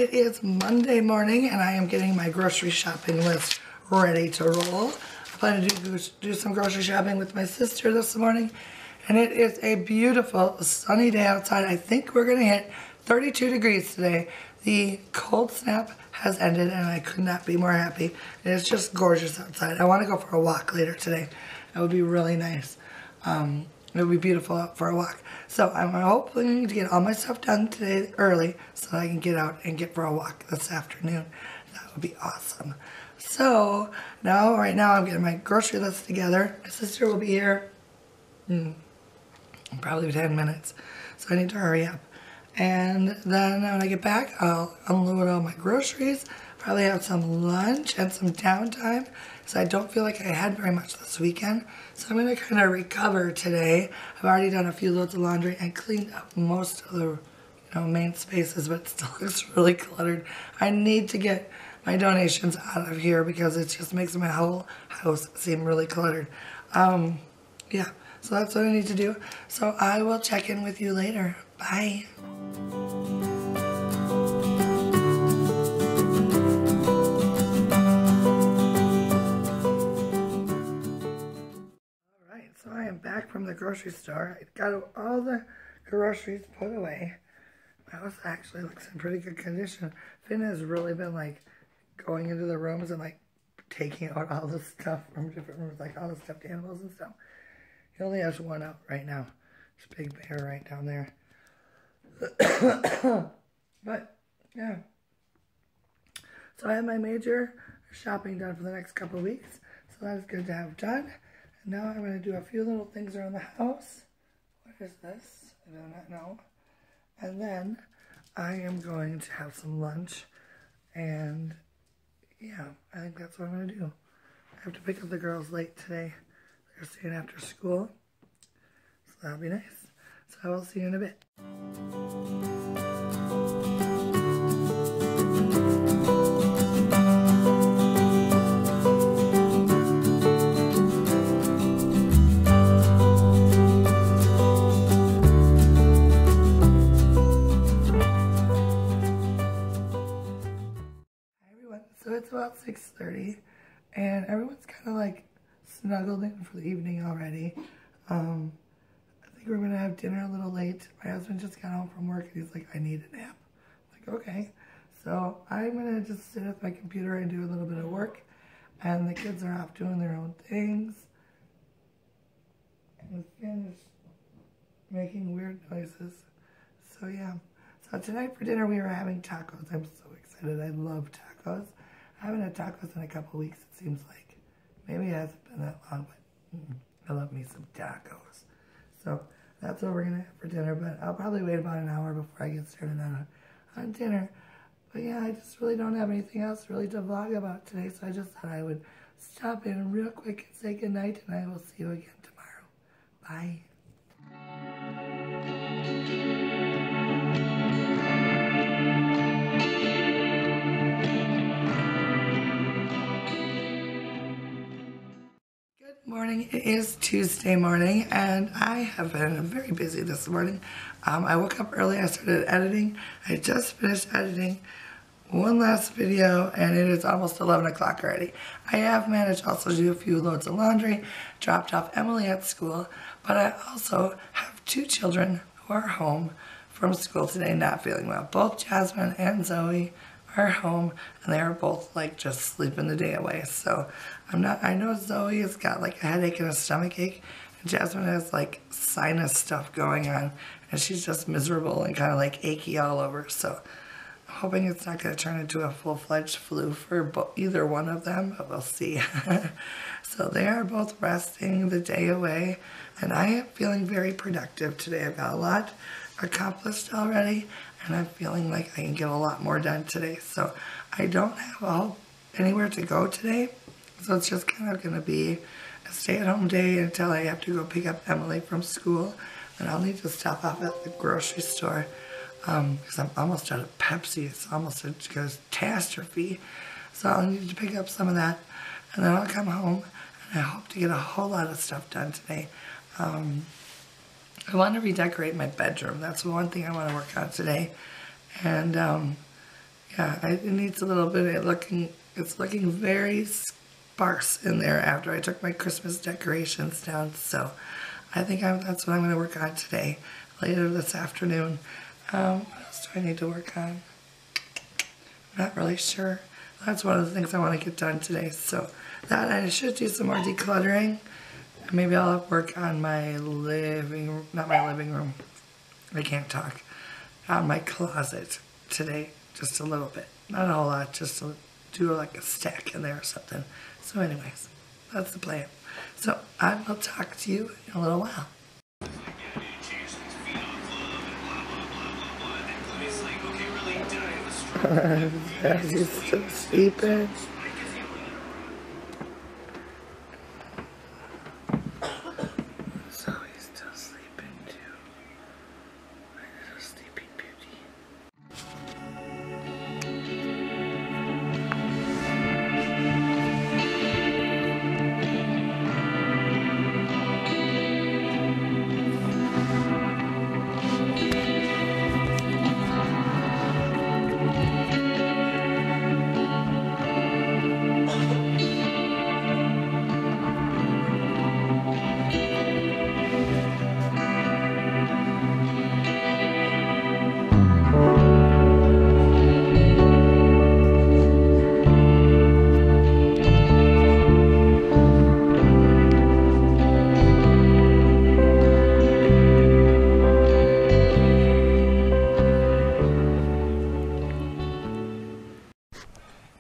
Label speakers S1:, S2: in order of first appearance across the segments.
S1: It is Monday morning and I am getting my grocery shopping list ready to roll. I plan to do some grocery shopping with my sister this morning, and it is a beautiful sunny day outside. I think we're gonna hit 32 degrees today. The cold snap has ended and I could not be more happy. It's just gorgeous outside. I want to go for a walk later today. That would be really nice. It would be beautiful out for a walk. So I'm hoping to get all my stuff done today early so that I can get out and get for a walk this afternoon. That would be awesome. So right now I'm getting my grocery list together. My sister will be here in probably 10 minutes. So I need to hurry up. And then when I get back, I'll unload all my groceries, probably have some lunch and some downtime, so I don't feel like I had very much this weekend. So I'm going to kind of recover today. I've already done a few loads of laundry and cleaned up most of the main spaces, but it still looks really cluttered. I need to get my donations out of here because it just makes my whole house seem really cluttered. Yeah, so that's what I need to do. So I will check in with you later. Bye. So I am back from the grocery store. I got all the groceries put away. My house actually looks in pretty good condition. Finn has really been like going into the rooms and like taking out all the stuff from different rooms, like all the stuffed animals and stuff. He only has one out right now. There's a big bear right down there. But yeah. So I have my major shopping done for the next couple of weeks. So that is good to have done. Now I'm going to do a few little things around the house. What is this? I do not know. And then I am going to have some lunch. And yeah, I think that's what I'm going to do. I have to pick up the girls late today. They're staying after school. So that'll be nice. So I will see you in a bit. So it's about 6:30 and everyone's kind of like snuggled in for the evening already. I think we're gonna have dinner a little late. My husband just got home from work and he's like, I need a nap. I'm like, okay. So I'm gonna just sit at my computer and do a little bit of work, and the kids are off doing their own things. And Finn is making weird noises. So yeah. So tonight for dinner we are having tacos. I'm so excited. I love tacos. I haven't had tacos in a couple weeks, it seems like. Maybe it hasn't been that long, but I love me some tacos. So that's what we're going to have for dinner, but I'll probably wait about an hour before I get started on dinner. But yeah, I just really don't have anything else really to vlog about today, so I just thought I would stop in real quick and say goodnight, and I will see you again tomorrow. Bye. Morning. It is Tuesday morning and I have been very busy this morning. I woke up early. I started editing. I just finished editing one last video and it is almost 11 o'clock already. I have managed also to do a few loads of laundry, dropped off Emily at school, but I also have two children who are home from school today not feeling well. Both Jasmine and Zoe are home and they are both like just sleeping the day away. So I know Zoe has got like a headache and a stomach ache, and Jasmine has like sinus stuff going on and she's just miserable and kind of like achy all over. So I'm hoping it's not going to turn into a full-fledged flu for either one of them, but we'll see. So they are both resting the day away and I am feeling very productive today. I've got a lot accomplished already and I'm feeling like I can get a lot more done today. So I don't have anywhere to go today. So it's just kind of going to be a stay-at-home day until I have to go pick up Emily from school. And I'll need to stop off at the grocery store because I'm almost out of Pepsi. It's almost a catastrophe. So I'll need to pick up some of that. And then I'll come home and I hope to get a whole lot of stuff done today. I want to redecorate my bedroom. That's one thing I want to work on today. And Yeah, it needs a little bit of it's looking very sparse in there after I took my Christmas decorations down. So I think that's what I'm going to work on today, later this afternoon. What else do I need to work on? I'm not really sure. That's one of the things I want to get done today. So that, I should do some more decluttering. Maybe I'll work on my living room, not my living room. I can't talk. On my closet today, just a little bit. Not a whole lot, just to do like a stack in there or something. So anyways, that's the plan. So I will talk to you in a little while. He's still sleeping. So he's still sleeping too. My little sleeping beauty.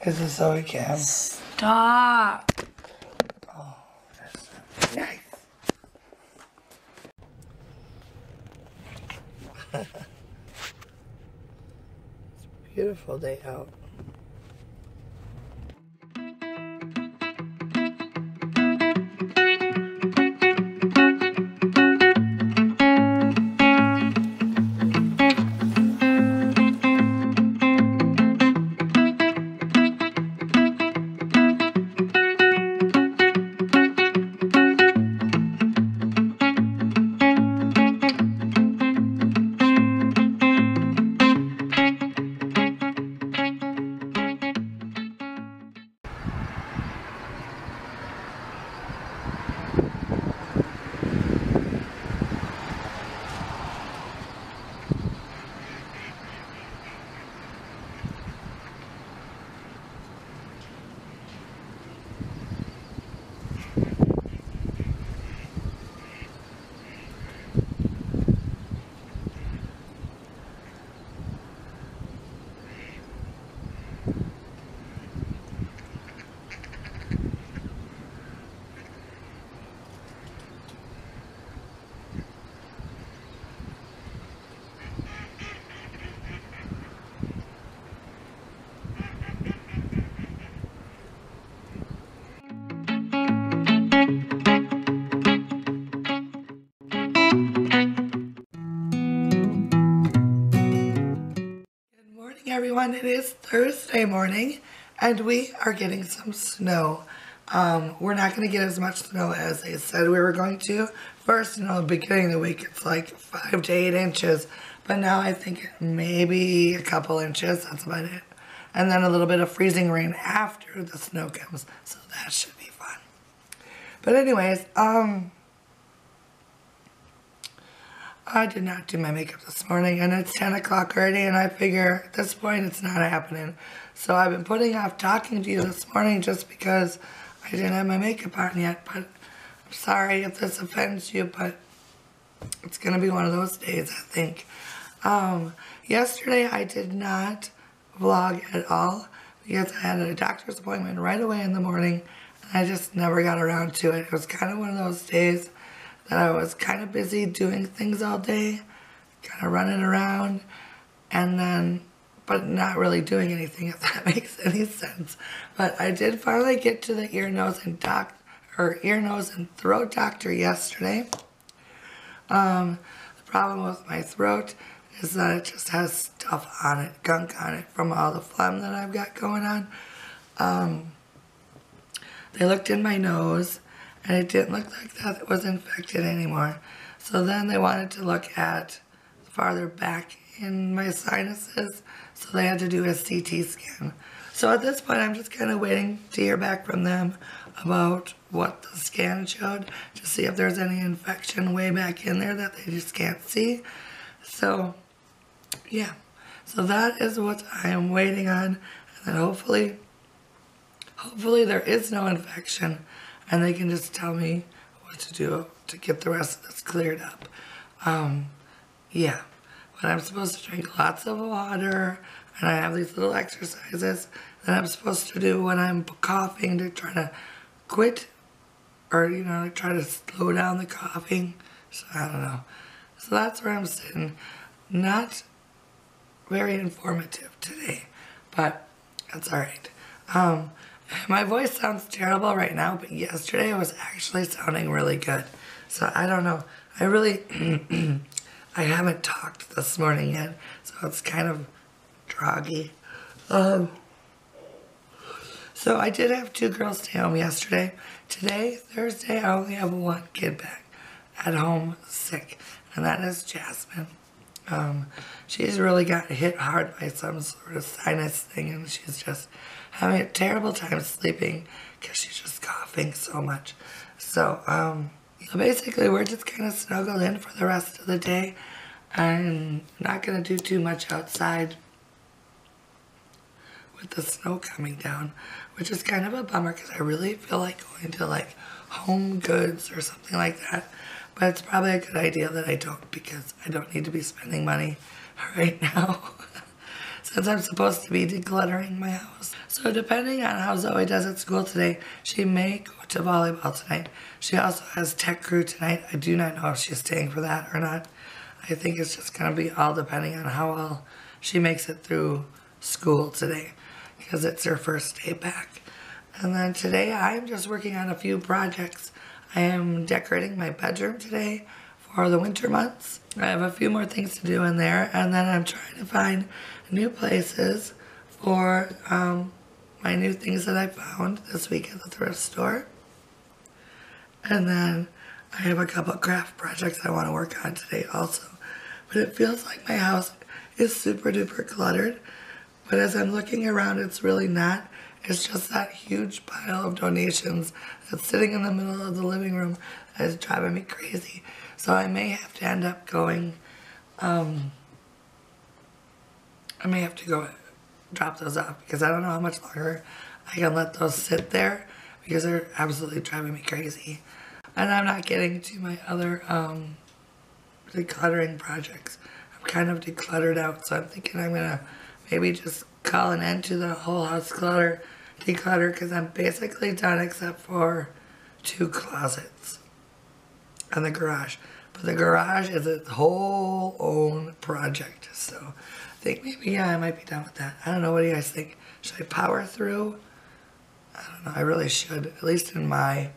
S1: Is this so we can? Stop! Oh, that's nice. It's a beautiful day out. Everyone, it is Thursday morning and we are getting some snow. We're not going to get as much snow as they said we were going to. First, the beginning of the week it's like 5 to 8 inches, but now I think maybe a couple inches, that's about it. And then a little bit of freezing rain after the snow comes, so that should be fun. But anyways, I did not do my makeup this morning, and it's 10 o'clock already, and I figure at this point it's not happening. So I've been putting off talking to you this morning just because I didn't have my makeup on yet, but I'm sorry if this offends you, but it's going to be one of those days, I think. Yesterday I did not vlog at all because I had a doctor's appointment right away in the morning, and I just never got around to it. It was kind of one of those days that I was kind of busy doing things all day, kind of running around, and then, but not really doing anything, if that makes any sense. But I did finally get to the ear, nose, and throat doctor yesterday. The problem with my throat is that it just has stuff on it, gunk on it, from all the phlegm that I've got going on. They looked in my nose, and it didn't look like that it was infected anymore. So then they wanted to look at farther back in my sinuses, so they had to do a CT scan. So at this point, I'm just kind of waiting to hear back from them about what the scan showed to see if there's any infection way back in there that they just can't see. So, yeah. So that is what I am waiting on. And then hopefully there is no infection and they can just tell me what to do to get the rest of this cleared up. Yeah. But I'm supposed to drink lots of water, and I have these little exercises that I'm supposed to do when I'm coughing to try to quit, or, you know, try to slow down the coughing. So I don't know. So that's where I'm sitting. Not very informative today, but that's all right. My voice sounds terrible right now, but yesterday it was actually sounding really good. So I don't know. I really, I haven't talked this morning yet, so it's kind of droggy. So I did have 2 girls stay home yesterday. Today, Thursday, I only have 1 kid back at home sick, and that is Jasmine. She's really got hit hard by some sort of sinus thing, and she's just having a terrible time sleeping because she's just coughing so much. So, so basically we're just kind of snuggled in for the rest of the day. I'm not going to do too much outside with the snow coming down, which is kind of a bummer because I really feel like going to like Home Goods or something like that. But it's probably a good idea that I don't, because I don't need to be spending money right now since I'm supposed to be decluttering my house. So depending on how Zoe does at school today, she may go to volleyball tonight. She also has tech crew tonight. I do not know if she's staying for that or not. I think it's just going to be all depending on how well she makes it through school today, because it's her first day back. And then today I'm just working on a few projects. I am decorating my bedroom today for the winter months. I have a few more things to do in there, and then I'm trying to find new places for my new things that I found this week at the thrift store. And then I have a couple craft projects I want to work on today also. But it feels like my house is super duper cluttered. But as I'm looking around, it's really not. It's just that huge pile of donations that's sitting in the middle of the living room that is driving me crazy. So I may have to end up going, I may have to go drop those off, because I don't know how much longer I can let those sit there, because they're absolutely driving me crazy. And I'm not getting to my other decluttering projects. I'm kind of decluttered out, so I'm thinking I'm gonna maybe just call an end to the whole house declutter, because I'm basically done except for 2 closets and the garage. But the garage is its whole own project, so I think maybe, yeah, I might be done with that. I don't know, what do you guys think? Should I power through? I don't know, I really should, at least in my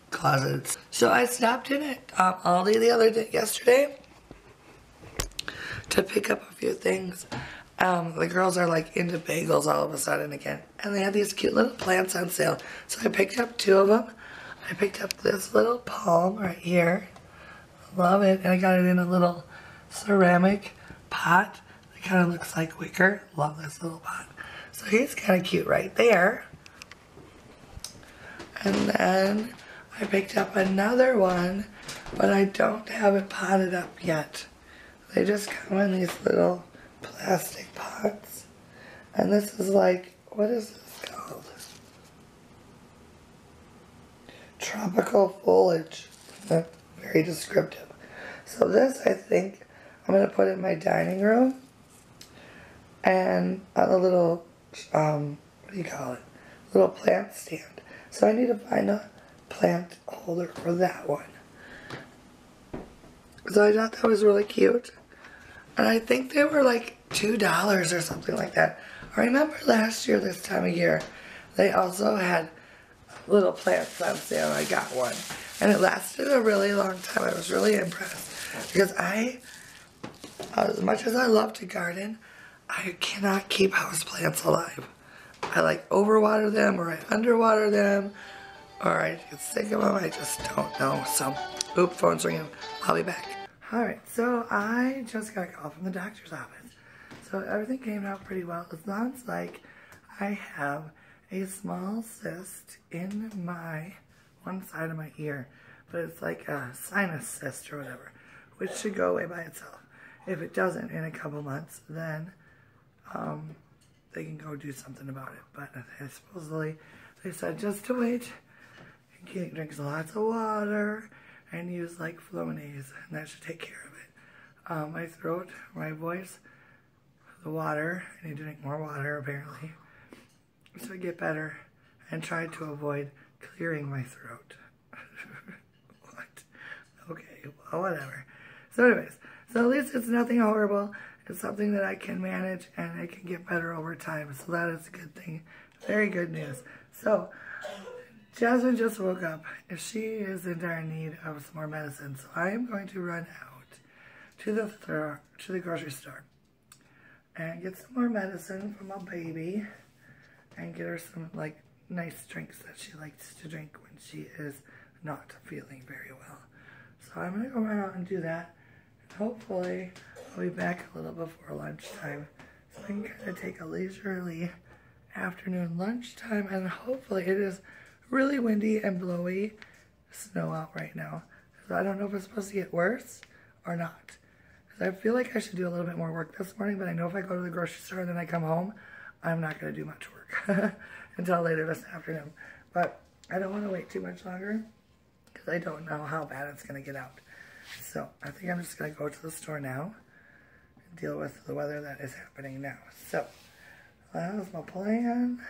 S1: closets. So I stopped in at Aldi yesterday to pick up a few things. The girls are like into bagels all of a sudden again, and they had these cute little plants on sale. So I picked up 2 of them. I picked up this little palm right here. Love it. And I got it in a little ceramic pot that kind of looks like wicker. Love this little pot. So he's kind of cute right there. And then I picked up another one, but I don't have it potted up yet. They just come in these little plastic pots. And this is like, what is this called? Tropical foliage. Very descriptive. So this, I think, I'm going to put in my dining room. And on a little, what do you call it? Little plant stand. So I need to find a plant holder for that one. So I thought that was really cute. And I think they were like $2 or something like that. I remember last year, this time of year, they also had little plants on sale. I got one. And it lasted a really long time. I was really impressed. Because as much as I love to garden, I cannot keep houseplants alive. I like overwater them, or I underwater them, or I get sick of them. I just don't know. So, oop, phone's ringing. I'll be back. Alright, so I just got a call from the doctor's office. So everything came out pretty well. It sounds like I have a small cyst in one side of my ear, but it's like a sinus cyst or whatever, which should go away by itself. If it doesn't in a couple months, then they can go do something about it. But supposedly they said just to wait. He drinks lots of water and use like Flonase, and that should take care of it. My throat, my voice, the water, I need to drink more water apparently, so I get better, and try to avoid clearing my throat. What? Okay, well, whatever. So anyways, so at least it's nothing horrible. It's something that I can manage and I can get better over time. So that is a good thing. Very good news. So Jasmine just woke up and she is in dire need of some more medicine. So I am going to run out to the grocery store and get some more medicine for my baby and get her some like nice drinks that she likes to drink when she is not feeling very well. So I'm gonna go run out and do that. Hopefully, I'll be back a little before lunchtime, so I can kind of take a leisurely afternoon lunchtime, and hopefully it is really windy and blowy snow out right now. So I don't know if it's supposed to get worse or not. Because I feel like I should do a little bit more work this morning, but I know if I go to the grocery store and then I come home, I'm not going to do much work until later this afternoon. But I don't want to wait too much longer because I don't know how bad it's going to get out. So I think I'm just going to go to the store now and deal with the weather that is happening now. So that was my plan,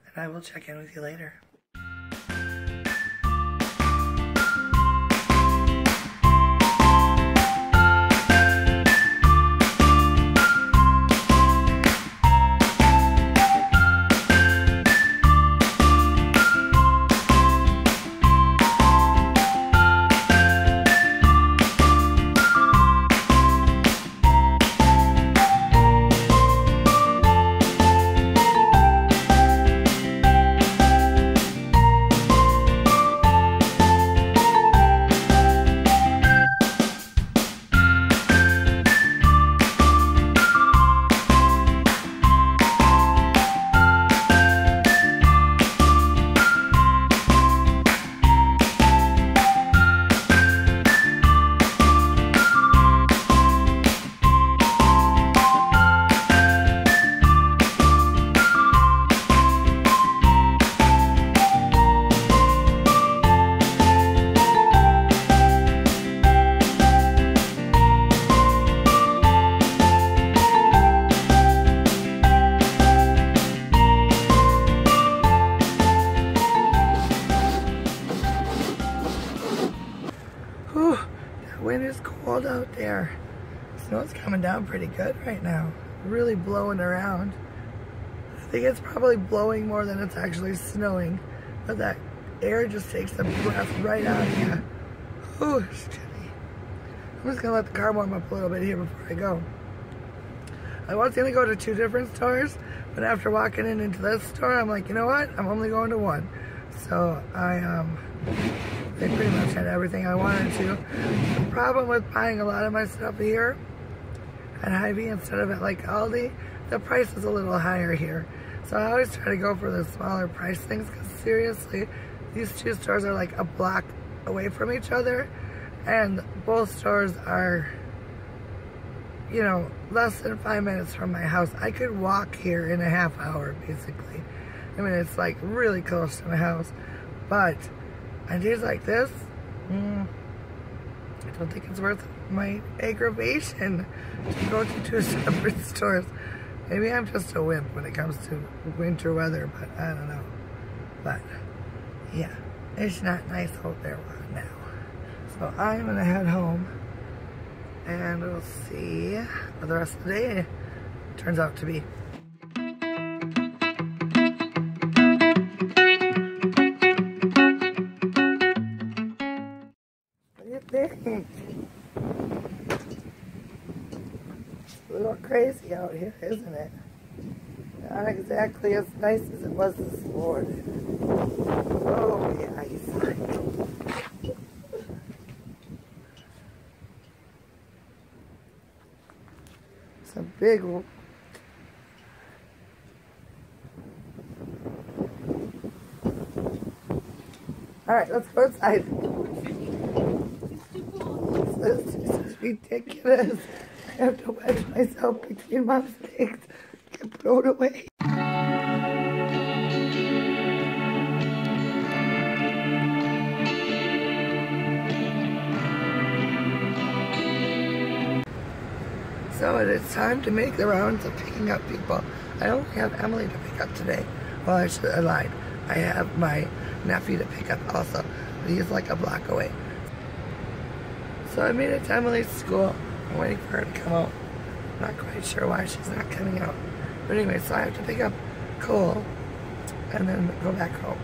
S1: and I will check in with you later. Wind is cold out there. Snow's coming down pretty good right now. Really blowing around. I think it's probably blowing more than it's actually snowing. But that air just takes the breath right out of you. Ooh, it's chilly. I'm just gonna let the car warm up a little bit here before I go. I was gonna go to 2 different stores, but after walking into this store, I'm like, you know what? I'm only going to one. So they pretty much had everything I wanted to. The problem with buying a lot of my stuff here at Hy-Vee instead of at like Aldi, the price is a little higher here. So I always try to go for the smaller price things, because seriously, these 2 stores are like a block away from each other, and both stores are, you know, less than 5 minutes from my house. I could walk here in a half hour, basically. I mean, it's like really close to my house. But on days like this, I don't think it's worth my aggravation to go to 2 separate stores. Maybe I'm just a wimp when it comes to winter weather, but I don't know. But yeah, it's not nice out there right now. So I'm gonna head home and we'll see what the rest of the day turns out to be. It's a little crazy out here, isn't it? Not exactly as nice as it was this morning. Oh, yeah, he's fine. Some big one. Alright, let's go inside. This is ridiculous. I have to wedge myself between mom's legs and throw it away. So it is time to make the rounds of picking up people. I only have Emily to pick up today. Well, I lied. I have my nephew to pick up also. But he's like a block away. So I made it to Emily's school. I'm waiting for her to come out. I'm not quite sure why she's not coming out. But anyway, so I have to pick up Cole and then go back home.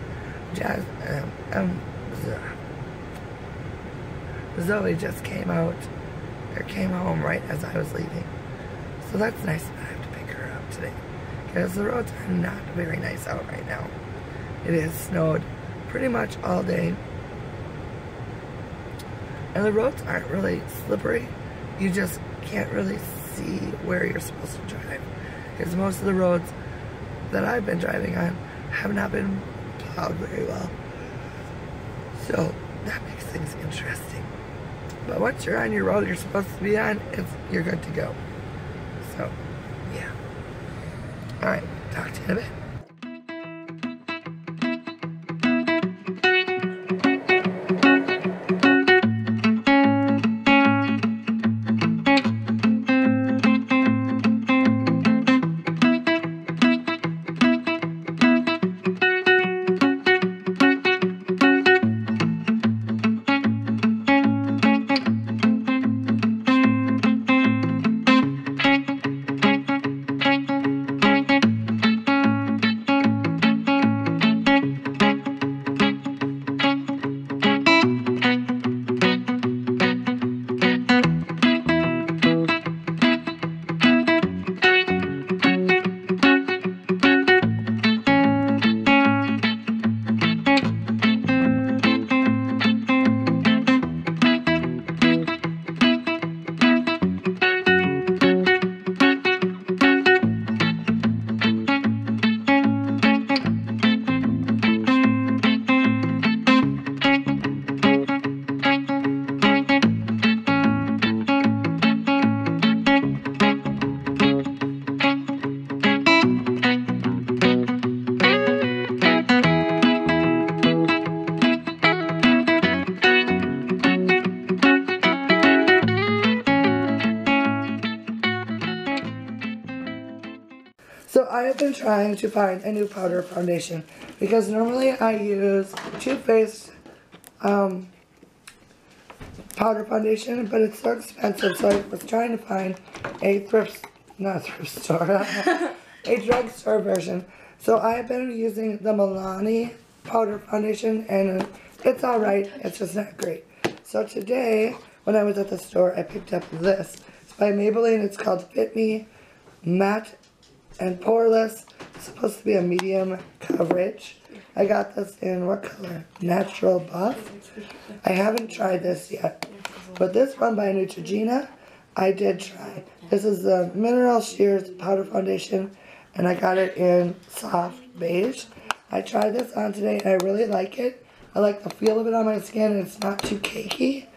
S1: Zoe just came out. Or came home right as I was leaving. So that's nice that I have to pick her up today. Because the roads are not very nice out right now. It has snowed pretty much all day. And the roads aren't really slippery. You just can't really see where you're supposed to drive. Because most of the roads that I've been driving on have not been plowed very well. So that makes things interesting. But once you're on your road you're supposed to be on, you're good to go. So, yeah. Alright, talk to you in a bit. So I have been trying to find a new powder foundation because normally I use Too Faced powder foundation, but it's so expensive, so I was trying to find a a drugstore version. So I have been using the Milani powder foundation, and it's alright, it's just not great. So today, when I was at the store, I picked up this. It's by Maybelline, it's called Fit Me Matte and Poreless. It's supposed to be a medium coverage. I got this in, what color? Natural Buff. I haven't tried this yet, but this one by Neutrogena, I did try. This is the Mineral Shears Powder Foundation, and I got it in soft beige. I tried this on today, and I really like it. I like the feel of it on my skin, and it's not too cakey.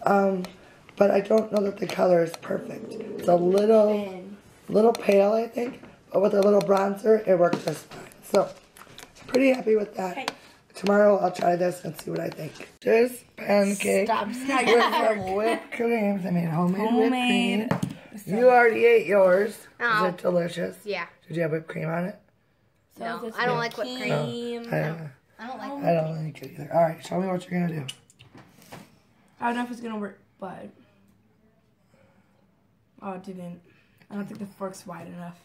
S1: But I don't know that the color is perfect. It's a little pale, I think. But with a little bronzer, it worked just fine. So, I'm pretty happy with that. Okay. Tomorrow, I'll try this and see what I think. This pancake with some whipped creams. I made homemade whipped cream. You already ate yours. Oh. Is it delicious? Yeah. Did you have whipped cream on it?
S2: No, I don't like whipped cream.
S1: No, I don't like it either. All right, show me what you're going to do.
S3: I don't know if it's going to work, but... Oh, it didn't. I don't think the fork's wide enough.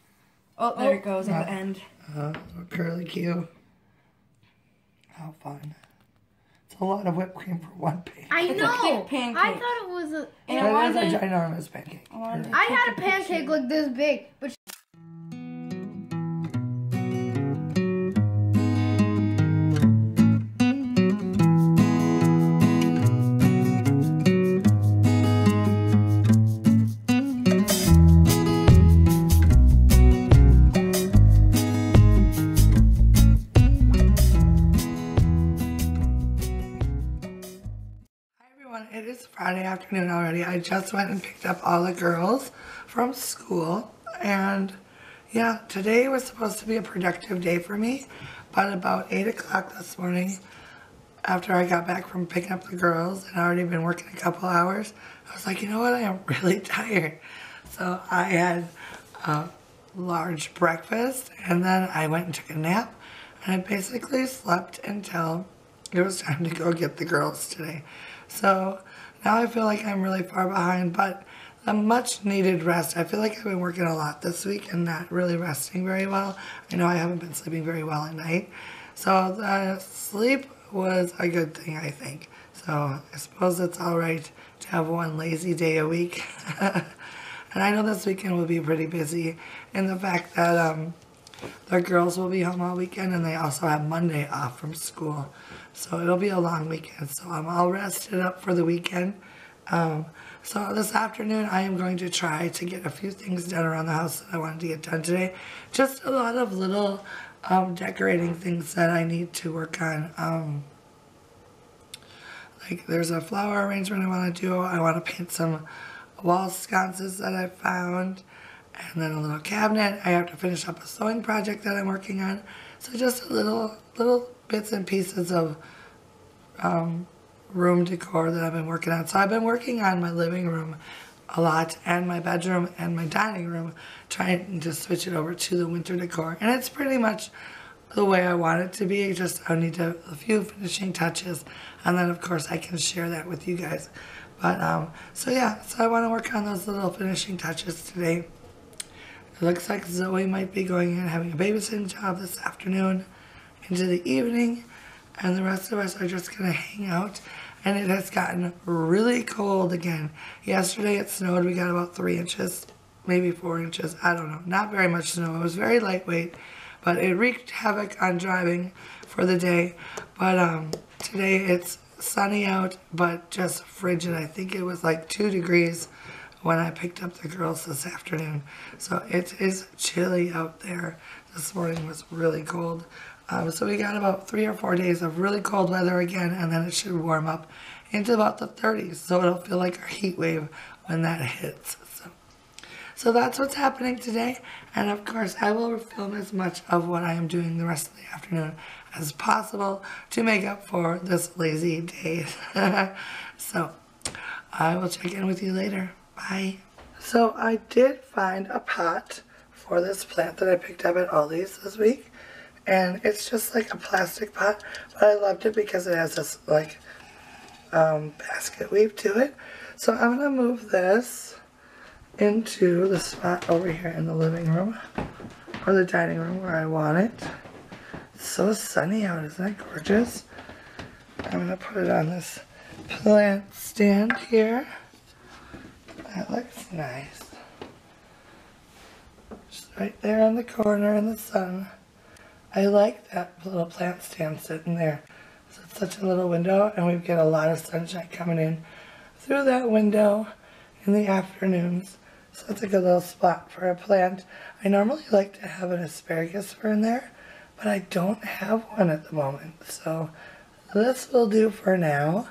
S3: Oh, there it goes at the end.
S1: Curly Q. How fun. It's a lot of whipped cream for one pancake.
S2: I know. Pancake. I thought it was a...
S1: It is a ginormous pancake.
S2: I had a pancake like this big, but...
S1: everyone, it is Friday afternoon already. I just went and picked up all the girls from school, and yeah, today was supposed to be a productive day for me, but about 8 o'clock this morning, after I got back from picking up the girls and already been working a couple hours, I was like, you know what, I am really tired. So I had a large breakfast, and then I went and took a nap, and I basically slept until it was time to go get the girls today. So now I feel like I'm really far behind, but a much needed rest. I feel like I've been working a lot this week and not really resting very well. I know I haven't been sleeping very well at night. So the sleep was a good thing, I think. So I suppose it's all right to have one lazy day a week. And I know this weekend will be pretty busy in the fact that the girls will be home all weekend, and they also have Monday off from school. So it'll be a long weekend. So I'm all rested up for the weekend. So this afternoon I am going to try to get a few things done around the house that I wanted to get done today. Just a lot of little decorating things that I need to work on. Like there's a flower arrangement I want to do. I want to paint some wall sconces that I found. And then a little cabinet. I have to finish up a sewing project that I'm working on. So just little bits and pieces of room decor that I've been working on. So I've been working on my living room a lot, and my bedroom and my dining room, trying to switch it over to the winter decor. And it's pretty much the way I want it to be. Just I need a few finishing touches, and then of course I can share that with you guys. But so yeah, so I want to work on those little finishing touches today. It looks like Zoe might be going in and having a babysitting job this afternoon into the evening, and the rest of us are just going to hang out. And it has gotten really cold again. Yesterday it snowed. We got about 3 inches, maybe 4 inches. I don't know. Not very much snow. It was very lightweight, but it wreaked havoc on driving for the day. But today it's sunny out, but just frigid. I think it was like 2 degrees when I picked up the girls this afternoon. So it is chilly out there. This morning was really cold. So we got about 3 or 4 days of really cold weather again, and then it should warm up into about the 30s. So it'll feel like a heat wave when that hits. So that's what's happening today. And of course, I will film as much of what I am doing the rest of the afternoon as possible to make up for this lazy day. So I will check in with you later. Bye. So I did find a pot for this plant that I picked up at Aldi's this week. And it's just like a plastic pot, but I loved it because it has this like basket weave to it. So I'm gonna move this into the spot over here in the living room or the dining room where I want it. It's so sunny out, isn't that gorgeous? I'm gonna put it on this plant stand here. That looks nice. Just right there in the corner in the sun. I like that little plant stand sitting there. So it's such a little window, and we get a lot of sunshine coming in through that window in the afternoons. So it's a good little spot for a plant. I normally like to have an asparagus fern there, but I don't have one at the moment. So this will do for now.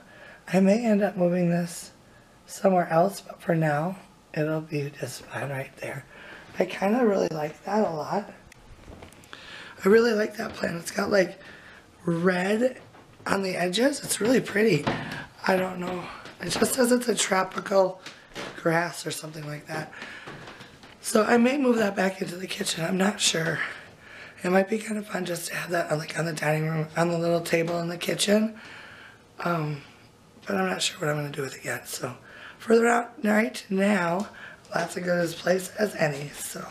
S1: I may end up moving this somewhere else, but for now, it'll be just fine right there. I kind of really like that a lot. I really like that plant. It's got like red on the edges. It's really pretty. I don't know. It just says it's a tropical grass or something like that. So I may move that back into the kitchen. I'm not sure. It might be kind of fun just to have that like on the dining room, on the little table in the kitchen. But I'm not sure what I'm going to do with it yet. So for right now, that's as good a place as any. So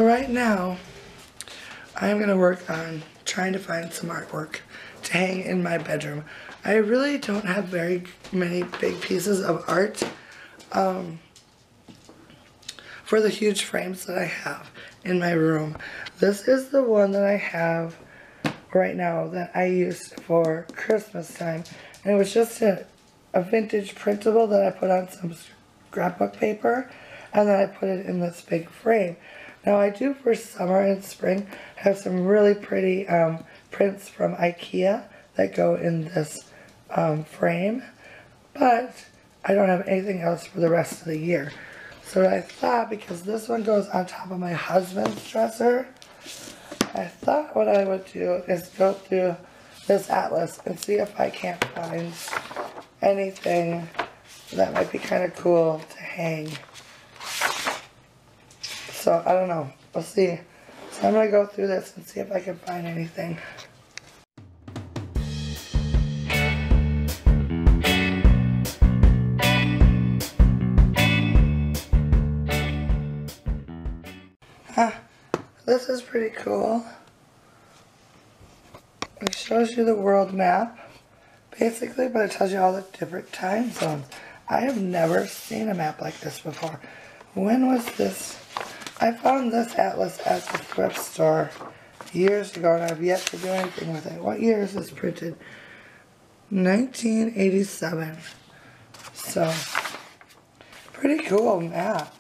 S1: right now, I'm going to work on trying to find some artwork to hang in my bedroom. I really don't have very many big pieces of art for the huge frames that I have in my room. This is the one that I have right now that I used for Christmas time. And it was just a vintage printable that I put on some scrapbook paper, and then I put it in this big frame. Now I do for summer and spring have some really pretty prints from IKEA that go in this frame, but I don't have anything else for the rest of the year. So I thought, because this one goes on top of my husband's dresser, I thought what I would do is go through this atlas and see if I can't find anything that might be kind of cool to hang. So I don't know, we'll see. So I'm gonna go through this and see if I can find anything. This is pretty cool. It shows you the world map, basically, but it tells you all the different time zones. I have never seen a map like this before. When was this? I found this atlas at the thrift store years ago, and I've yet to do anything with it. What year is this printed? 1987. So, pretty cool map.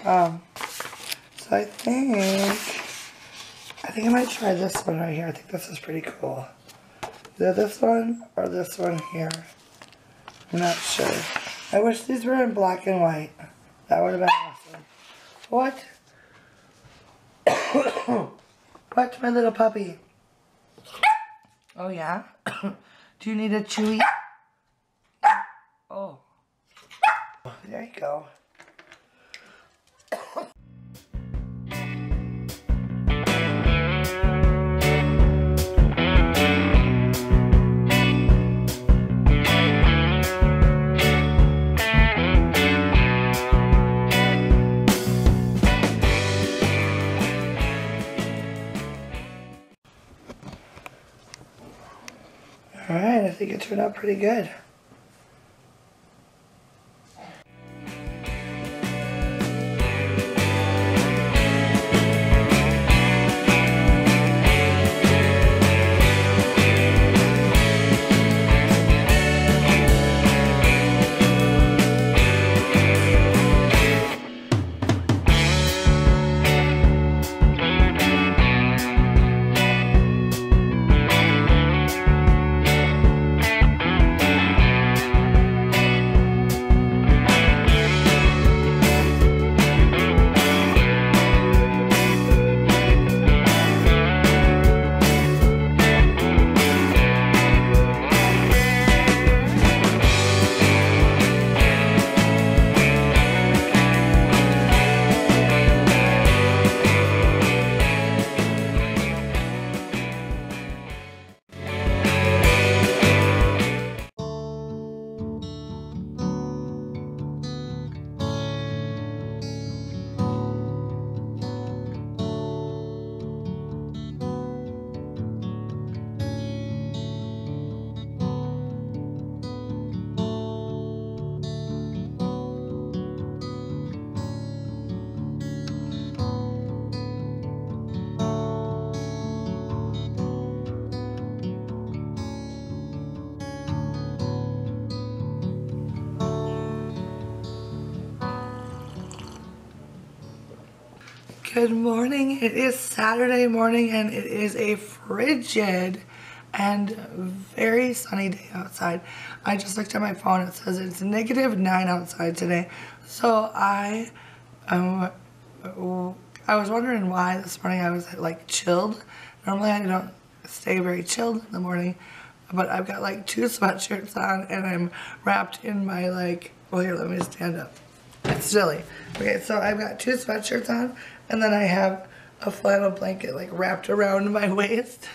S1: So I think I might try this one right here. I think this is pretty cool. Either this one or this one here. I'm not sure. I wish these were in black and white. That would have been awesome. What? What, my little puppy? Oh, yeah? Do you need a chewy? Oh. There you go. Alright, I think it turned out pretty good. Good morning. It is Saturday morning and it is a frigid and very sunny day outside. I just looked at my phone. It says it's -9 outside today. So I was wondering why this morning I was like chilled. Normally I don't stay very chilled in the morning, but I've got like 2 sweatshirts on and I'm wrapped in my well, here, let me stand up. It's silly. Okay, so I've got 2 sweatshirts on, and then I have a flannel blanket like wrapped around my waist,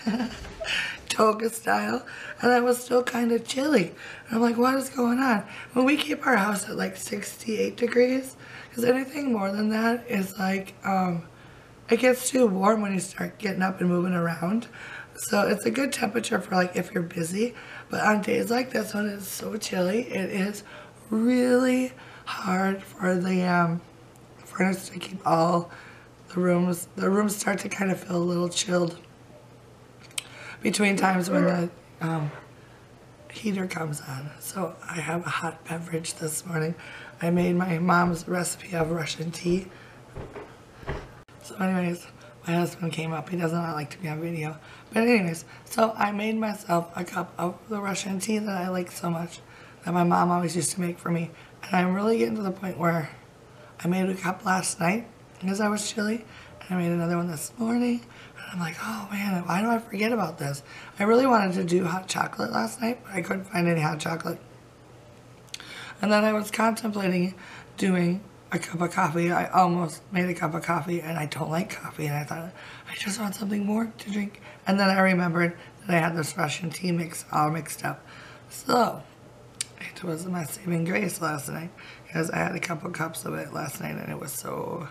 S1: toga style, and I was still kind of chilly. And I'm like, what is going on? When we keep our house at like 68 degrees, because anything more than that is like, it gets too warm when you start getting up and moving around. So it's a good temperature for like if you're busy, but on days like this when it's so chilly, it is really hard for the furnace to keep all the rooms start to kind of feel a little chilled between times when the heater comes on. So I have a hot beverage this morning. I made my mom's recipe of Russian tea. So anyways, my husband came up. He does not like to be on video. But anyways, so I made myself a cup of the Russian tea that I like so much, that my mom always used to make for me. And I'm really getting to the point where I made a cup last night because I was chilly, and I made another one this morning. And I'm like, oh man, why do I forget about this? I really wanted to do hot chocolate last night, but I couldn't find any hot chocolate. And then I was contemplating doing a cup of coffee. I almost made a cup of coffee, and I don't like coffee, and I thought, I just want something more to drink. And then I remembered that I had this Russian tea mix all mixed up. So it was my saving grace last night, because I had a couple cups of it last night, and it was so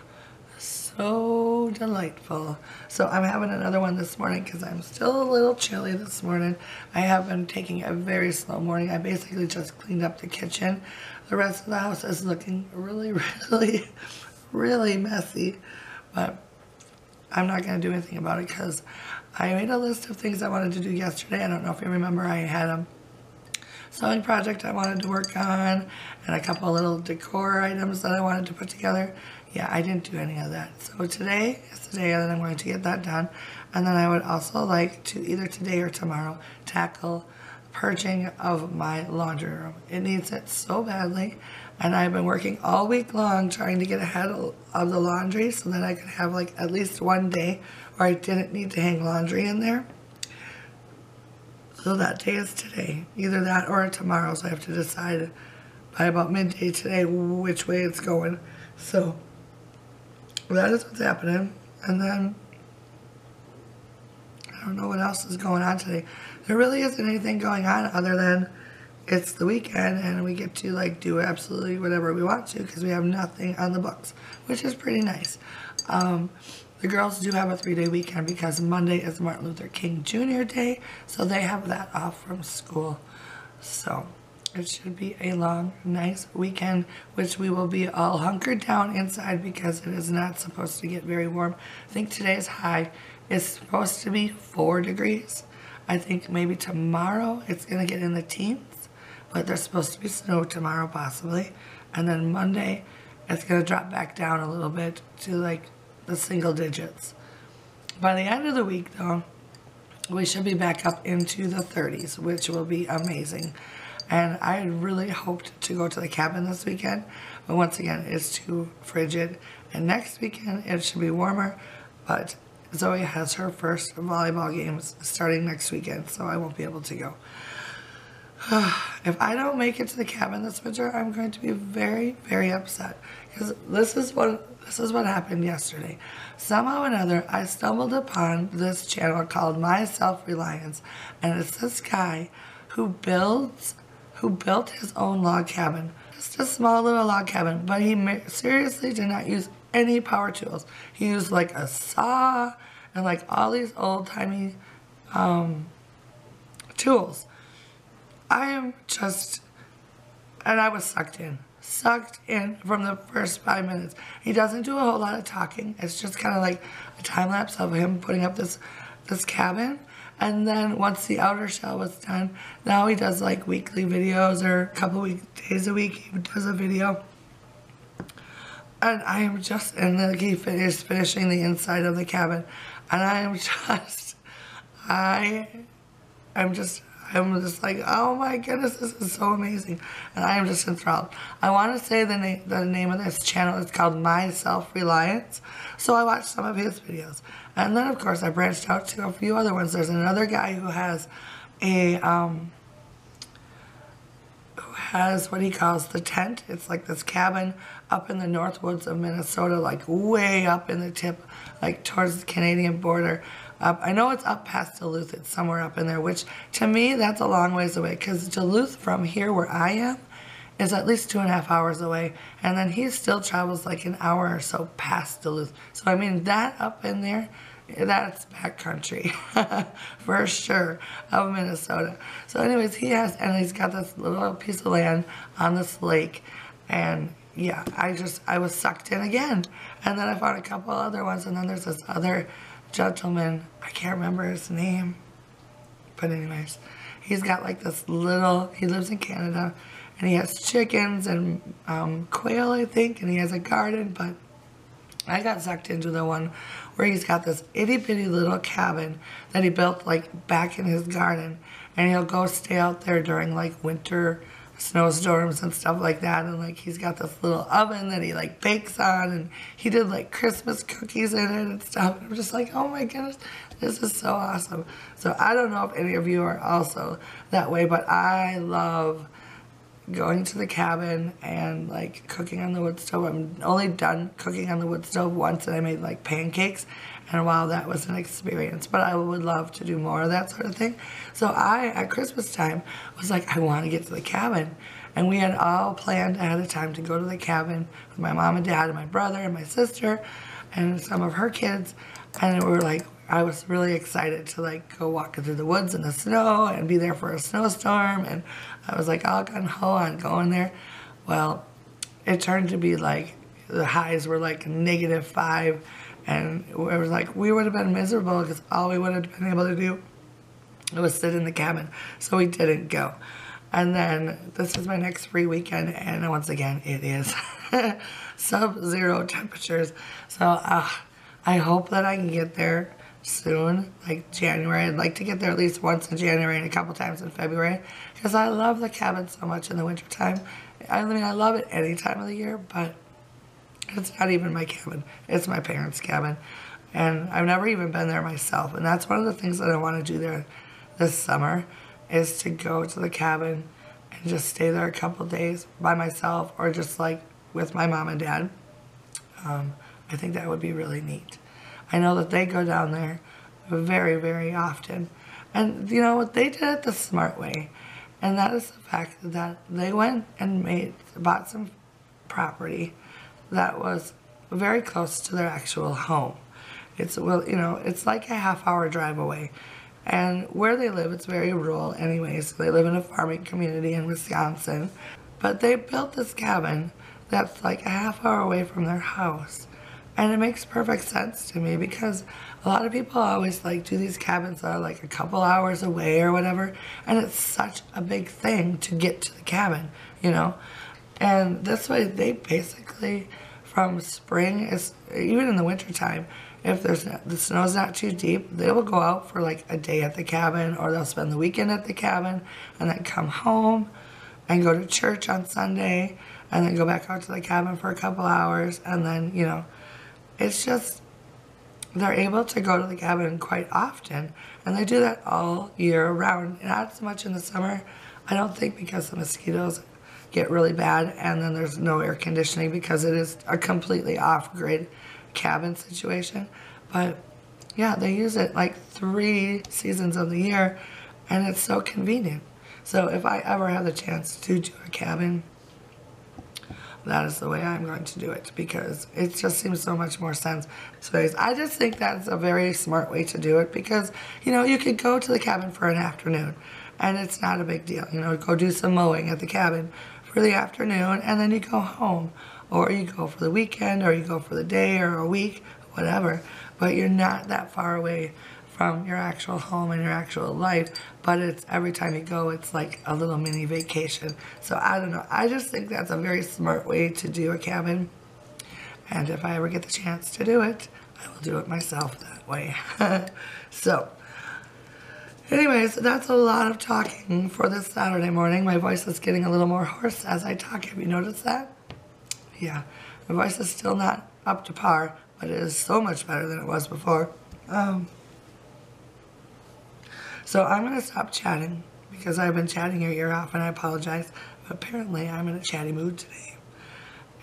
S1: delightful. So I'm having another one this morning because I'm still a little chilly this morning. I have been taking a very slow morning. I basically just cleaned up the kitchen. The rest of the house is looking really messy, but I'm not going to do anything about it because I made a list of things I wanted to do yesterday. I don't know if you remember, I had a sewing project I wanted to work on and a couple little decor items that I wanted to put together. Yeah, I didn't do any of that. So today is the day that I'm going to get that done. And then I would also like to either today or tomorrow tackle purging of my laundry room. It needs it so badly. And I've been working all week long trying to get ahead of the laundry so that I could have like at least one day where I didn't need to hang laundry in there. So that day is today. Either that or tomorrow. So I have to decide by about midday today which way it's going. So that is what's happening. And then I don't know what else is going on today. There really isn't anything going on other than it's the weekend and we get to like do absolutely whatever we want to because we have nothing on the books, which is pretty nice. The girls do have a 3-day weekend because Monday is Martin Luther King Jr. Day, so they have that off from school. So it should be a long, nice weekend, which we will be all hunkered down inside because it is not supposed to get very warm. I think today's high is supposed to be 4 degrees. I think maybe tomorrow it's going to get in the teens, but there's supposed to be snow tomorrow possibly. And then Monday it's going to drop back down a little bit to like the single digits. By the end of the week though, we should be back up into the 30s, which will be amazing. And I really hoped to go to the cabin this weekend, but once again, it's too frigid. And next weekend, it should be warmer, but Zoe has her first volleyball games starting next weekend, so I won't be able to go. If I don't make it to the cabin this winter, I'm going to be very, very upset. Because this is what happened yesterday. Somehow or another, I stumbled upon this channel called My Self-Reliance, and it's this guy who built his own log cabin. Just a small little log cabin, but he seriously did not use any power tools. He used like a saw and like all these old-timey tools. I was sucked in from the first 5 minutes. He doesn't do a whole lot of talking. It's just kind of like a time lapse of him putting up this cabin. And then once the outer shell was done, now he does like weekly videos or a couple days a week he does a video. And I am just, and then he finished finishing the inside of the cabin. And I'm just like, oh my goodness, this is so amazing. And I am just enthralled. I want to say the name of this channel is called My Self-Reliance. So I watched some of his videos. And then, of course, I branched out to a few other ones. There's another guy who has what he calls the tent. It's like this cabin up in the north woods of Minnesota, like way up in the tip, like towards the Canadian border. I know it's up past Duluth. It's somewhere up in there, which to me, that's a long ways away because Duluth from here where I am is at least 2.5 hours away. And then he still travels like an hour or so past Duluth. So, I mean, that up in there, that's backcountry for sure of Minnesota. So anyways, he's got this little piece of land on this lake. And yeah, I was sucked in again. And then I found a couple other ones. And then there's this other gentleman, I can't remember his name, but anyways, he's got like this he lives in Canada, and he has chickens and quail, I think, and he has a garden, but I got sucked into the one where he's got this itty bitty little cabin that he built like back in his garden, and he'll go stay out there during like winter snowstorms and stuff like that, and like he's got this little oven that he like bakes on, and he did like Christmas cookies in it and stuff. And I'm just like, oh my goodness, this is so awesome. So I don't know if any of you are also that way, but I love going to the cabin and like cooking on the wood stove. I'm only done cooking on the wood stove once, and I made like pancakes, and wow, that was an experience. But I would love to do more of that sort of thing. So I, at Christmas time, was like, I want to get to the cabin. And we had all planned ahead of time to go to the cabin with my mom and dad and my brother and my sister and some of her kids. And we were like, I was really excited to like go walking through the woods in the snow and be there for a snowstorm, and I was like all gung ho on going there. Well, it turned to be like the highs were like -5, and it was like we would have been miserable because all we would have been able to do was sit in the cabin. So we didn't go. And then this is my next free weekend, and once again it is sub-zero temperatures. So I hope that I can get there soon, like January. I'd like to get there at least once in January and a couple times in February, because I love the cabin so much in the winter time. I mean, I love it any time of the year, but it's not even my cabin. It's my parents' cabin, and I've never even been there myself. And that's one of the things that I want to do there this summer, is to go to the cabin and just stay there a couple days by myself, or just like with my mom and dad. I think that would be really neat. I know that they go down there very, very often. And you know what? They did it the smart way. And that is the fact that they went and bought some property that was very close to their actual home. It's, well, you know, it's like a half-hour drive away. And where they live, it's very rural anyway. So they live in a farming community in Wisconsin. But they built this cabin that's like a half-hour away from their house. And it makes perfect sense to me, because a lot of people always like do these cabins that are like a couple hours away or whatever, and it's such a big thing to get to the cabin, you know. And this way, they basically, from spring, even in the winter time, if the snow's not too deep, they will go out for like a day at the cabin, or they'll spend the weekend at the cabin and then come home and go to church on Sunday and then go back out to the cabin for a couple hours, and then, you know, it's just, they're able to go to the cabin quite often, and they do that all year round. Not so much in the summer, I don't think, because the mosquitoes get really bad, and then there's no air conditioning because it is a completely off-grid cabin situation. But yeah, they use it like 3 seasons of the year, and it's so convenient. So if I ever have the chance to do a cabin, that is the way I'm going to do it, because it just seems so much more sense. So anyways, I just think that's a very smart way to do it, because, you know, you could go to the cabin for an afternoon and it's not a big deal. You know, go do some mowing at the cabin for the afternoon, and then you go home, or you go for the weekend, or you go for the day or a week, whatever. But you're not that far away from your actual home and your actual life, but it's every time you go, it's like a little mini vacation. So I don't know, I just think that's a very smart way to do a cabin, and if I ever get the chance to do it, I will do it myself that way. So anyways, that's a lot of talking for this Saturday morning. My voice is getting a little more hoarse as I talk. Have you noticed that? Yeah, my voice is still not up to par, but it is so much better than it was before. So I'm going to stop chatting, because I've been chatting your ear off, and I apologize. But apparently I'm in a chatty mood today,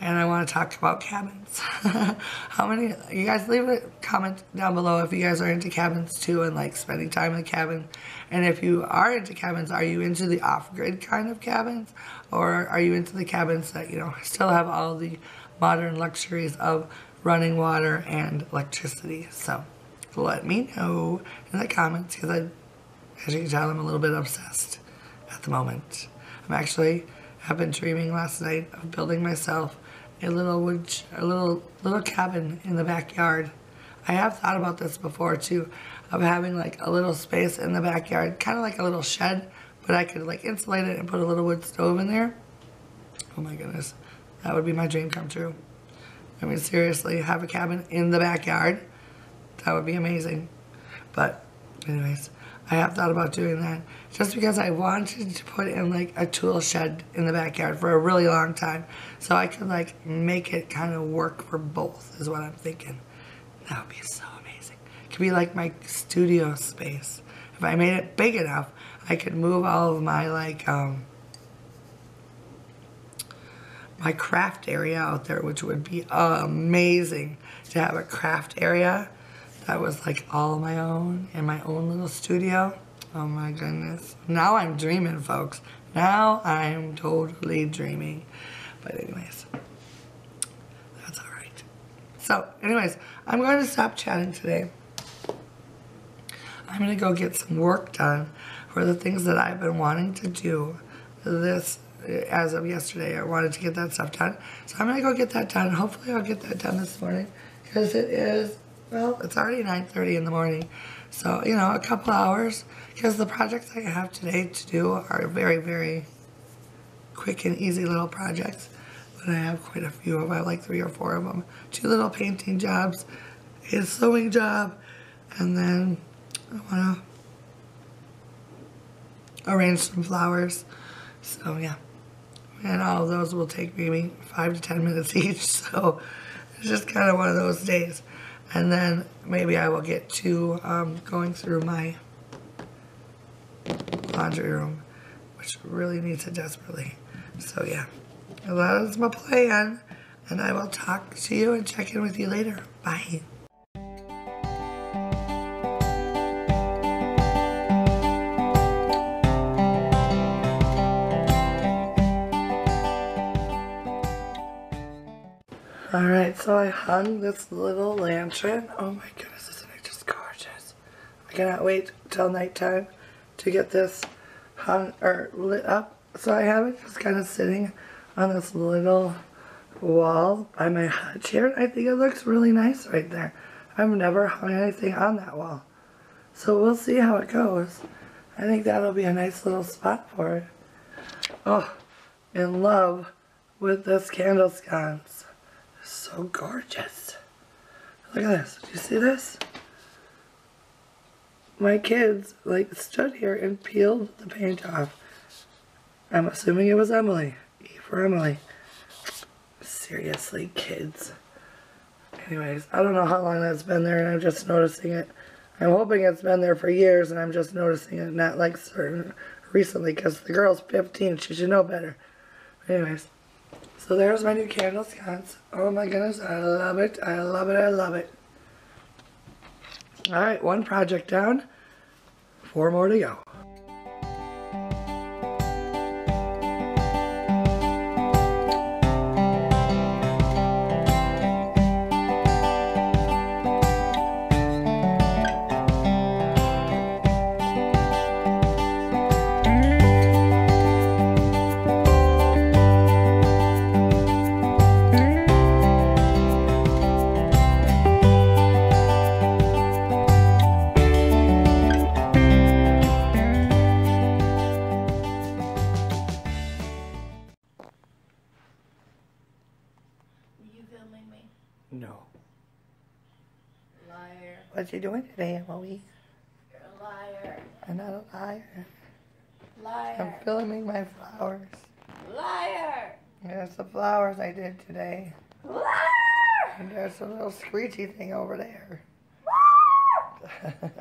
S1: and I want to talk about cabins. How many, you guys leave a comment down below if you guys are into cabins too, and like spending time in the cabin. And if you are into cabins, are you into the off-grid kind of cabins, or are you into the cabins that, you know, still have all the modern luxuries of running water and electricity? So let me know in the comments, because as you can tell, I'm a little bit obsessed at the moment. I've been dreaming last night of building myself a little cabin in the backyard. I have thought about this before too, of having like a little space in the backyard, kind of like a little shed, but I could like insulate it and put a little wood stove in there. Oh my goodness, that would be my dream come true. I mean, seriously, have a cabin in the backyard. That would be amazing. But anyways, I have thought about doing that just because I wanted to put in like a tool shed in the backyard for a really long time. So I could like make it kind of work for both is what I'm thinking. That would be so amazing. It could be like my studio space. If I made it big enough, I could move all of my like, my craft area out there, which would be amazing to have a craft area that was like all my own in my own little studio. Oh my goodness. Now I'm dreaming, folks. Now I'm totally dreaming. But anyways, that's all right. So anyways, I'm going to stop chatting today. I'm going to go get some work done for the things that I've been wanting to do as of yesterday. I wanted to get that stuff done. So I'm going to go get that done. Hopefully I'll get that done this morning because it is, well, it's already 9:30 in the morning. So, you know, a couple hours because the projects I have today to do are very, very quick and easy little projects. But I have quite a few of them. I have like 3 or 4 of them. 2 little painting jobs, a sewing job, and then I want to arrange some flowers. So, yeah. And all of those will take maybe 5 to 10 minutes each. So, it's just kind of one of those days. And then maybe I will get to going through my laundry room, which really needs it desperately. So, yeah. That is my plan. And I will talk to you and check in with you later. Bye. Alright, so I hung this little lantern. Oh my goodness, isn't it just gorgeous? I cannot wait till nighttime to get this hung or lit up. So I have it just kind of sitting on this little wall by my hutch here. I think it looks really nice right there. I've never hung anything on that wall. So we'll see how it goes. I think that'll be a nice little spot for it. Oh, in love with this candle sconce. So gorgeous. Look at this. Did you see this? My kids like stood here and peeled the paint off. I'm assuming it was Emily. E for Emily. Seriously, kids. Anyways, I don't know how long that's been there and I'm just noticing it. I'm hoping it's been there for years and I'm just noticing it, not like certain recently because the girl's 15. She should know better. Anyways. So there's my new candle sconce. Oh my goodness, I love it, I love it, I love it. Alright, 1 project down, 4 more to go. No.
S2: Liar.
S1: What you doing today, Emily?
S2: You're a liar.
S1: I'm not a liar.
S2: Liar.
S1: I'm filming my flowers.
S2: Liar.
S1: There's the flowers I did today.
S2: Liar.
S1: And there's a little screechy thing over there.
S2: Liar.